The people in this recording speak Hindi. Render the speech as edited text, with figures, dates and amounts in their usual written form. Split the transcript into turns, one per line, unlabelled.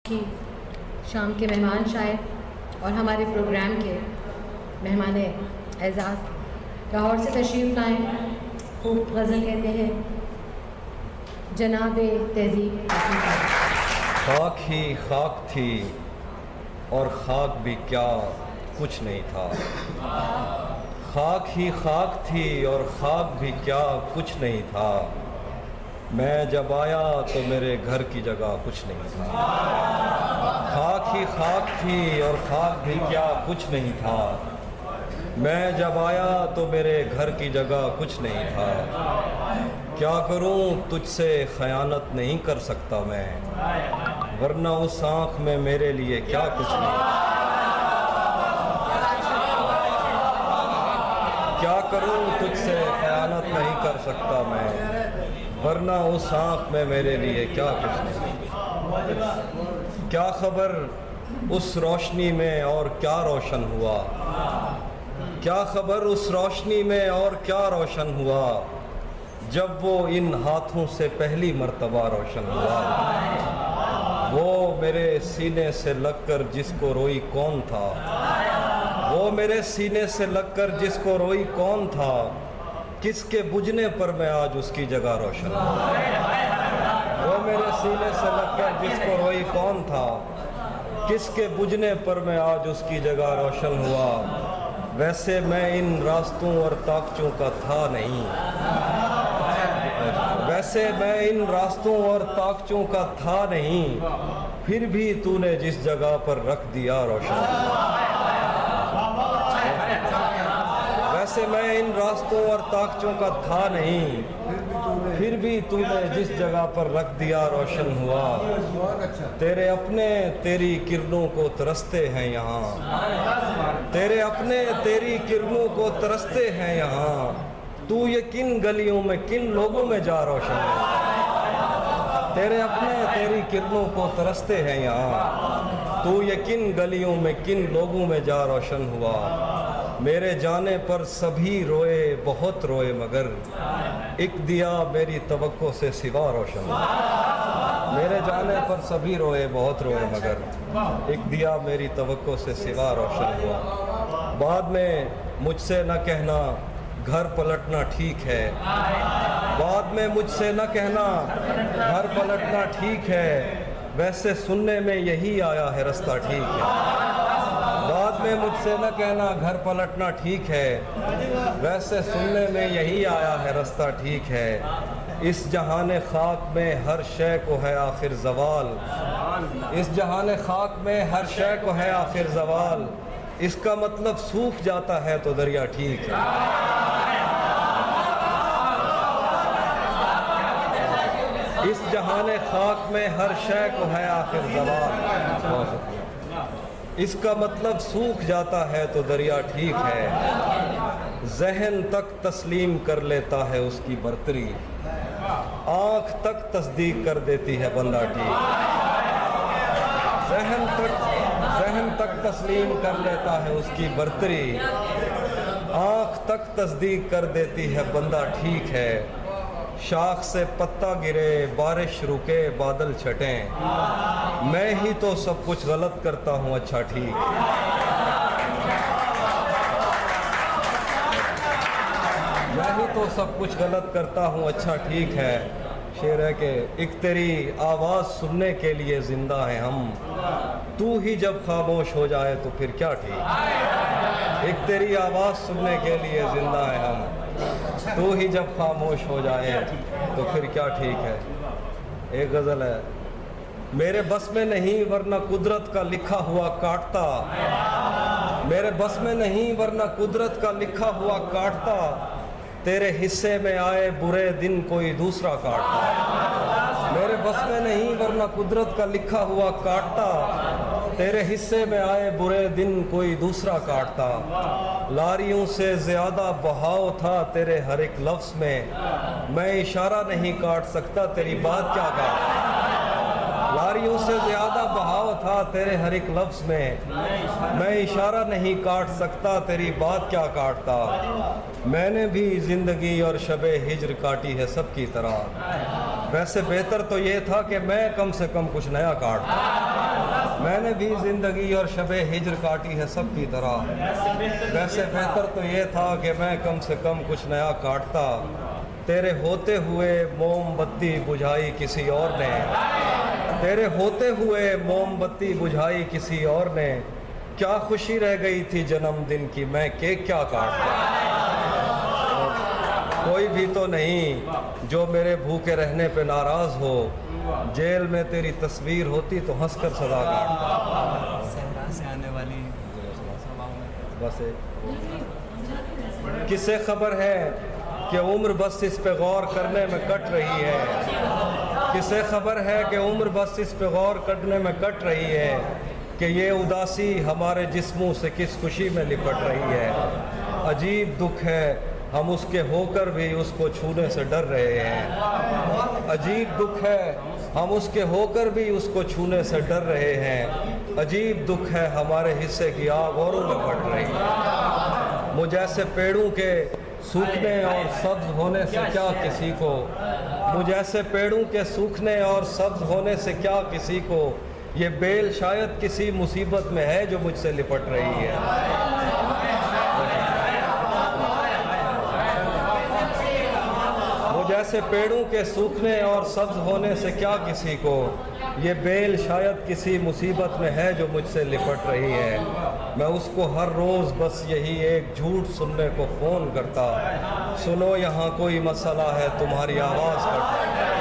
की शाम के मेहमान शायर और हमारे प्रोग्राम के मेहमान एजाज़ लाहौर से तशरीफ़ लाएँ, खूब गज़ल कहते हैं जनाब तहज़ीब।
खाक ही खाक थी और खाक भी क्या कुछ नहीं था। खाक ही खाक थी और खाक भी क्या कुछ नहीं था। मैं जब आया तो मेरे घर की जगह कुछ नहीं था। खाक ही खाक थी और खाक भी क्या कुछ नहीं था। मैं जब आया तो मेरे घर की जगह कुछ नहीं था। क्या करूं तुझसे खयानत नहीं कर सकता मैं, वरना उस आँख में मेरे लिए क्या कुछ नहीं। क्या करूं तुझसे खयानत नहीं कर सकता मैं, वरना उस आँख में मेरे लिए क्या कुछ नहीं। क्या खबर उस रोशनी में और क्या रोशन हुआ। क्या खबर उस रोशनी में और क्या रोशन हुआ, जब वो इन हाथों से पहली मर्तबा रोशन हुआ। वो मेरे सीने से लगकर जिसको रोई कौन था, वो मेरे सीने से लगकर जिसको रोई कौन था। किसके बुझने पर मैं आज उसकी जगह रोशन हुआ। वो मेरे सीने से लगकर जिसको रोई कौन था, किसके बुझने पर मैं आज उसकी जगह रोशन हुआ। वैसे मैं इन रास्तों और ताकचों का था नहीं, वैसे मैं इन रास्तों और ताकचों का था नहीं, फिर भी तूने जिस जगह पर रख दिया रोशन। वैसे मैं इन रास्तों और ताकचों का था नहीं, फिर भी तूने जिस जगह पर रख दिया रोशन हुआ। तेरे अपने तेरी किरणों को तरसते हैं यहाँ, तेरे अपने तेरी किरणों को तरसते हैं यहाँ। तू ये किन गलियों में किन लोगों में जा रोशन है। तेरे अपने तेरी किरणों को तरसते हैं यहाँ। तू ये किन गलियों में किन लोगों में जा रोशन हुआ। मेरे जाने पर सभी रोए बहुत रोए, मगर एक दिया मेरी तवक्को से सिवा रोशन हुआ। मेरे जाने पर सभी रोए बहुत रोए, मगर एक दिया मेरी तवक्को से सिवा रोशन हुआ। बाद में मुझसे न कहना घर पलटना ठीक है, बाद में मुझसे न कहना घर पलटना ठीक है। वैसे सुनने में यही आया है रास्ता ठीक है। बाद में मुझसे न कहना घर पलटना ठीक है, वैसे सुनने में यही आया है रास्ता ठीक है। इस जहान खाक में हर शय को है आखिर ज़वाल, इस जहान खाक में हर शय को है आखिर ज़वाल। इसका मतलब सूख जाता है तो दरिया ठीक है। इस जहान खाक में हर शय को है आखिर ज़वाल। इसका मतलब सूख जाता है तो दरिया ठीक है। जहन तक तस्लीम कर लेता है उसकी बर्तरी, आँख तक तस्दीक कर देती है बंदा ठीक। जहन तक तस्लीम कर लेता है उसकी बर्तरी, आँख तक तस्दीक कर देती है बंदा ठीक है। शाख से पत्ता गिरे बारिश रुके बादल छटें, मैं ही तो सब कुछ गलत करता हूँ अच्छा ठीक। मैं ही तो सब कुछ गलत करता हूँ अच्छा ठीक है। शेर है कि एक तेरी आवाज़ सुनने के लिए ज़िंदा है हम, तू ही जब खामोश हो जाए तो फिर क्या ठीक। एक तेरी आवाज़ सुनने के लिए ज़िंदा है हम, तू ही जब खामोश हो जाए तो फिर क्या ठीक है। एक गज़ल है, मेरे बस में नहीं वरना कुदरत का लिखा हुआ काटता, मेरे बस में नहीं वरना कुदरत का लिखा हुआ काटता। तेरे हिस्से में आए बुरे दिन कोई दूसरा काटता। मेरे बस में नहीं वरना कुदरत का लिखा हुआ काटता। तेरे हिस्से में आए बुरे दिन कोई दूसरा काटता। लारियों से ज़्यादा बहाव था तेरे हर एक लफ्ज़ में, मैं इशारा नहीं काट सकता तेरी बात क्या काट। लारियों से ज़्यादा बहाव था तेरे हर एक लफ्ज़ में, मैं इशारा नहीं काट सकता तेरी बात क्या काटता। मैंने भी ज़िंदगी और शबे हिज्र काटी है सबकी तरह, वैसे बेहतर तो ये था कि मैं कम से कम कुछ नया काटता। मैंने भी ज़िंदगी और शबे हिजर काटी है सबकी तरह। वैसे बेहतर तो ये था कि मैं कम से कम कुछ नया काटता। तेरे होते हुए मोमबत्ती बुझाई किसी और ने, तेरे होते हुए मोमबत्ती बुझाई किसी और ने। क्या खुशी रह गई थी जन्मदिन की, मैं केक क्या काटता। कोई भी तो नहीं जो मेरे भूखे रहने पे नाराज़ हो। जेल में तेरी तस्वीर होती तो हंसकर सदा काटता।
से आने वाली
बस किसे खबर है कि उम्र बस इस पे गौर करने में कट रही है। किसे खबर है कि उम्र बस इस पे गौर करने में कट रही है कि ये उदासी हमारे जिस्मों से किस खुशी में लिपट रही है। अजीब दुख है हम उसके होकर भी उसको छूने से डर रहे हैं। अजीब दुख है हम उसके होकर भी उसको छूने से डर रहे हैं। अजीब दुख है हमारे हिस्से की आग औरों में बढ़ रही है। मुझ ऐसे पेड़ों के सूखने और सब्ज होने से क्या किसी को, मुझ ऐसे पेड़ों के सूखने और सब्ज होने से क्या किसी को, ये बेल शायद किसी मुसीबत में है जो मुझसे लिपट रही है। जैसे पेड़ों के सूखने और सब्ज होने से क्या किसी को, ये बेल शायद किसी मुसीबत में है जो मुझसे लिपट रही है। मैं उसको हर रोज़ बस यही एक झूठ सुनने को फ़ोन करता, सुनो यहाँ कोई मसला है तुम्हारी आवाज़ कट